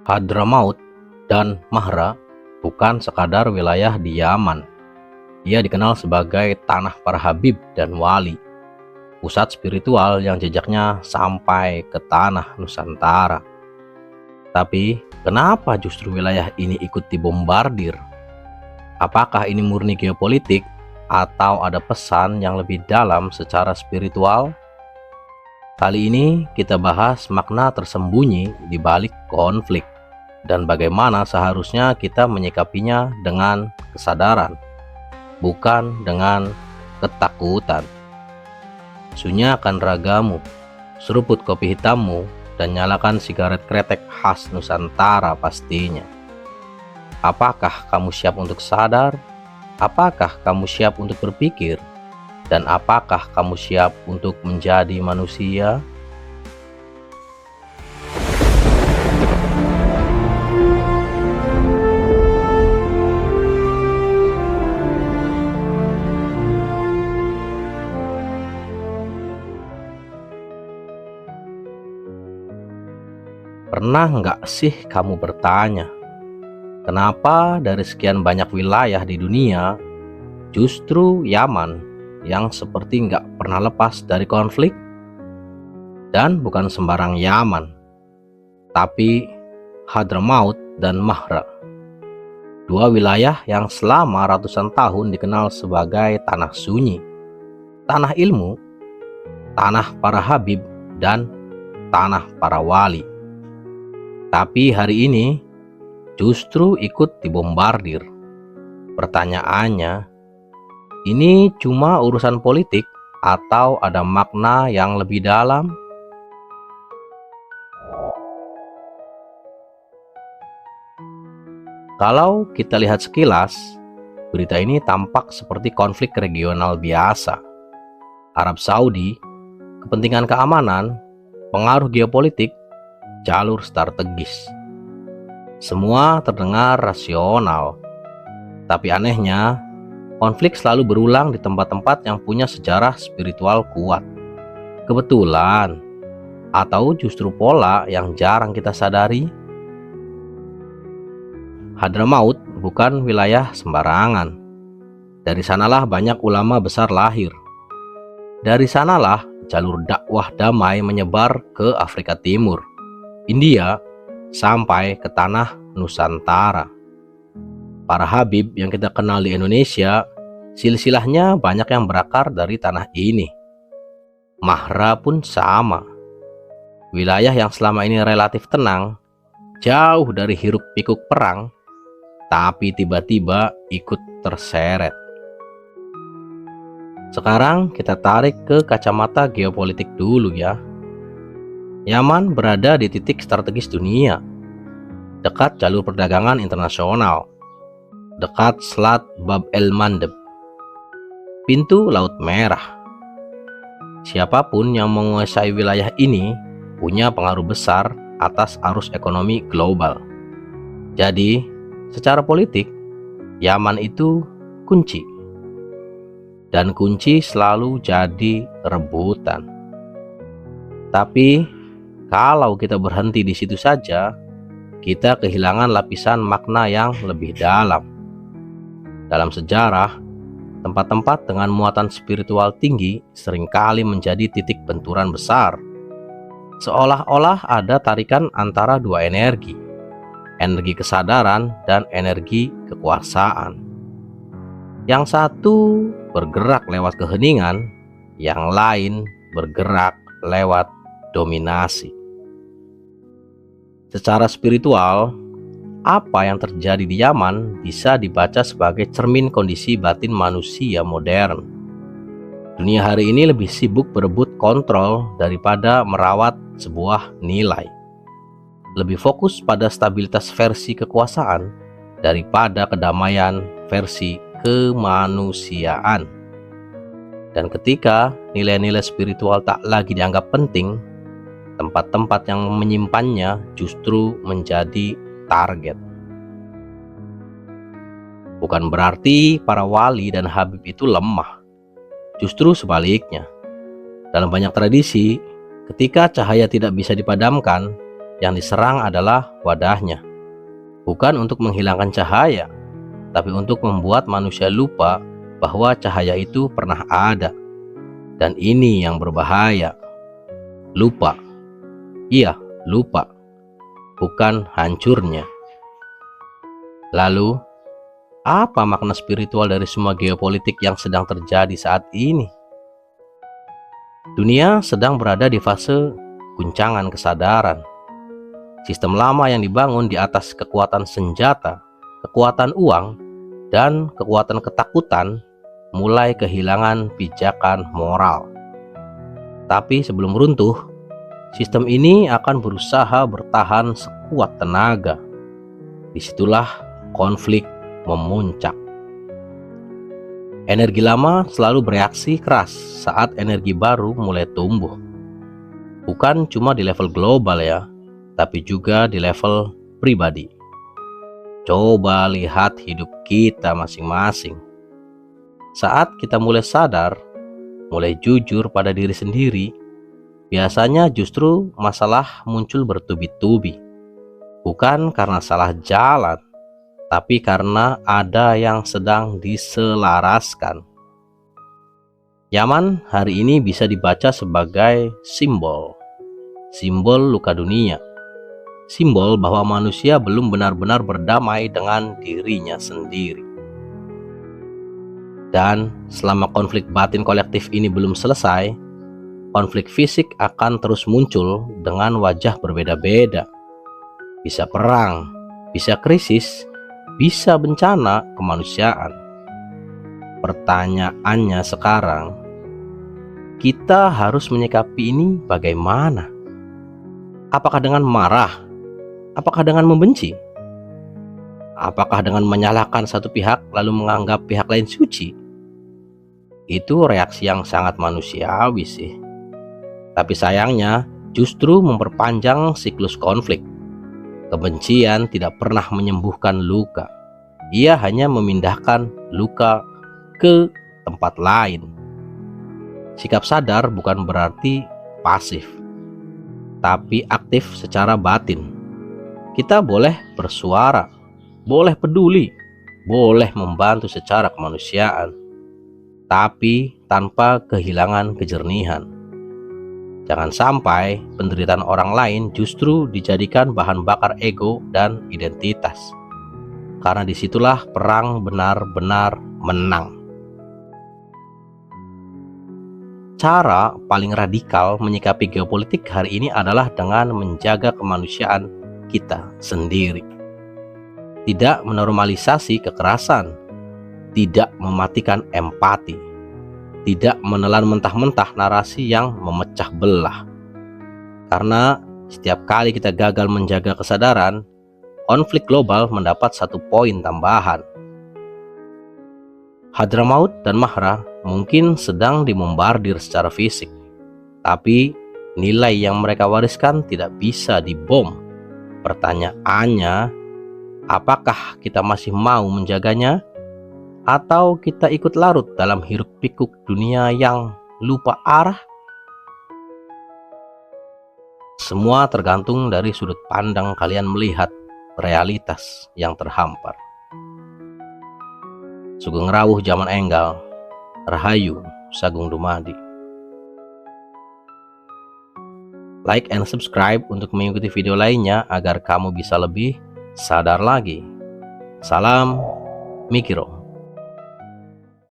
Hadramaut dan Mahra bukan sekadar wilayah di Yaman. Ia dikenal sebagai tanah para habib dan wali, pusat spiritual yang jejaknya sampai ke tanah Nusantara. Tapi kenapa justru wilayah ini ikut dibombardir? Apakah ini murni geopolitik atau ada pesan yang lebih dalam secara spiritual? Kali ini kita bahas makna tersembunyi di balik konflik dan bagaimana seharusnya kita menyikapinya dengan kesadaran, bukan dengan ketakutan. Sunyikan ragamu, seruput kopi hitammu, dan nyalakan sigaret kretek khas Nusantara pastinya. Apakah kamu siap untuk sadar? Apakah kamu siap untuk berpikir? Dan apakah kamu siap untuk menjadi manusia? Pernah nggak sih kamu bertanya, kenapa dari sekian banyak wilayah di dunia, justru Yaman yang seperti nggak pernah lepas dari konflik? Dan bukan sembarang Yaman, tapi Hadramaut dan Mahra. Dua wilayah yang selama ratusan tahun dikenal sebagai tanah sunyi, tanah ilmu, tanah para habib, dan tanah para wali. Tapi hari ini justru ikut dibombardir. Pertanyaannya, ini cuma urusan politik atau ada makna yang lebih dalam? Kalau kita lihat sekilas, berita ini tampak seperti konflik regional biasa. Arab Saudi, kepentingan keamanan, pengaruh geopolitik, jalur strategis. Semua terdengar rasional. Tapi anehnya, konflik selalu berulang di tempat-tempat yang punya sejarah spiritual kuat. Kebetulan, atau justru pola yang jarang kita sadari? Hadramaut bukan wilayah sembarangan. Dari sanalah banyak ulama besar lahir. Dari sanalah jalur dakwah damai menyebar ke Afrika Timur, India, sampai ke tanah Nusantara. Para habib yang kita kenal di Indonesia, silsilahnya banyak yang berakar dari tanah ini. Mahra pun sama. Wilayah yang selama ini relatif tenang, jauh dari hiruk pikuk perang, tapi tiba-tiba ikut terseret. Sekarang kita tarik ke kacamata geopolitik dulu ya. Yaman berada di titik strategis dunia, dekat jalur perdagangan internasional, dekat Selat Bab el-Mandeb, pintu Laut Merah. Siapapun yang menguasai wilayah ini punya pengaruh besar atas arus ekonomi global. Jadi, secara politik, Yaman itu kunci. Dan kunci selalu jadi rebutan. Tapi, kalau kita berhenti di situ saja, kita kehilangan lapisan makna yang lebih dalam. Dalam sejarah, tempat-tempat dengan muatan spiritual tinggi seringkali menjadi titik benturan besar. Seolah-olah ada tarikan antara dua energi kesadaran dan energi kekuasaan. Yang satu bergerak lewat keheningan, yang lain bergerak lewat dominasi. Secara spiritual, apa yang terjadi di Yaman bisa dibaca sebagai cermin kondisi batin manusia modern. Dunia hari ini lebih sibuk berebut kontrol daripada merawat sebuah nilai. Lebih fokus pada stabilitas versi kekuasaan daripada kedamaian versi kemanusiaan. Dan ketika nilai-nilai spiritual tak lagi dianggap penting, tempat-tempat yang menyimpannya justru menjadi target. Bukan berarti para wali dan habib itu lemah. Justru sebaliknya. Dalam banyak tradisi, ketika cahaya tidak bisa dipadamkan, yang diserang adalah wadahnya. Bukan untuk menghilangkan cahaya, tapi untuk membuat manusia lupa bahwa cahaya itu pernah ada. Dan ini yang berbahaya. Lupa. Iya, lupa. Bukan hancurnya. Lalu, apa makna spiritual dari semua geopolitik yang sedang terjadi saat ini? Dunia sedang berada di fase guncangan kesadaran. Sistem lama yang dibangun di atas kekuatan senjata, kekuatan uang, dan kekuatan ketakutan mulai kehilangan pijakan moral. Tapi sebelum runtuh, sistem ini akan berusaha bertahan sekuat tenaga. Disitulah konflik memuncak. Energi lama selalu bereaksi keras saat energi baru mulai tumbuh. Bukan cuma di level global ya, tapi juga di level pribadi. Coba lihat hidup kita masing-masing. Saat kita mulai sadar, mulai jujur pada diri sendiri, biasanya justru masalah muncul bertubi-tubi. Bukan karena salah jalan, tapi karena ada yang sedang diselaraskan. Yaman hari ini bisa dibaca sebagai simbol luka dunia, simbol bahwa manusia belum benar-benar berdamai dengan dirinya sendiri. Dan selama konflik batin kolektif ini belum selesai, konflik fisik akan terus muncul dengan wajah berbeda-beda. Bisa perang, bisa krisis, bisa bencana kemanusiaan. Pertanyaannya sekarang, kita harus menyikapi ini bagaimana? Apakah dengan marah? Apakah dengan membenci? Apakah dengan menyalahkan satu pihak lalu menganggap pihak lain suci? Itu reaksi yang sangat manusiawi sih. Tapi sayangnya justru memperpanjang siklus konflik. Kebencian tidak pernah menyembuhkan luka. Ia hanya memindahkan luka ke tempat lain. Sikap sadar bukan berarti pasif, tapi aktif secara batin. Kita boleh bersuara, boleh peduli, boleh membantu secara kemanusiaan, tapi tanpa kehilangan kejernihan. Jangan sampai penderitaan orang lain justru dijadikan bahan bakar ego dan identitas. Karena disitulah perang benar-benar menang. Cara paling radikal menyikapi geopolitik hari ini adalah dengan menjaga kemanusiaan kita sendiri. Tidak menormalisasi kekerasan, tidak mematikan empati, tidak menelan mentah-mentah narasi yang memecah belah. Karena setiap kali kita gagal menjaga kesadaran, konflik global mendapat satu poin tambahan. Hadramaut dan Mahra mungkin sedang dibombardir secara fisik, tapi nilai yang mereka wariskan tidak bisa dibom. Pertanyaannya, apakah kita masih mau menjaganya? Atau kita ikut larut dalam hiruk pikuk dunia yang lupa arah? Semua tergantung dari sudut pandang kalian melihat realitas yang terhampar. Sugeng rawuh zaman enggal, rahayu sagung dumadi. Like and subscribe untuk mengikuti video lainnya agar kamu bisa lebih sadar lagi. Salam Mikiro.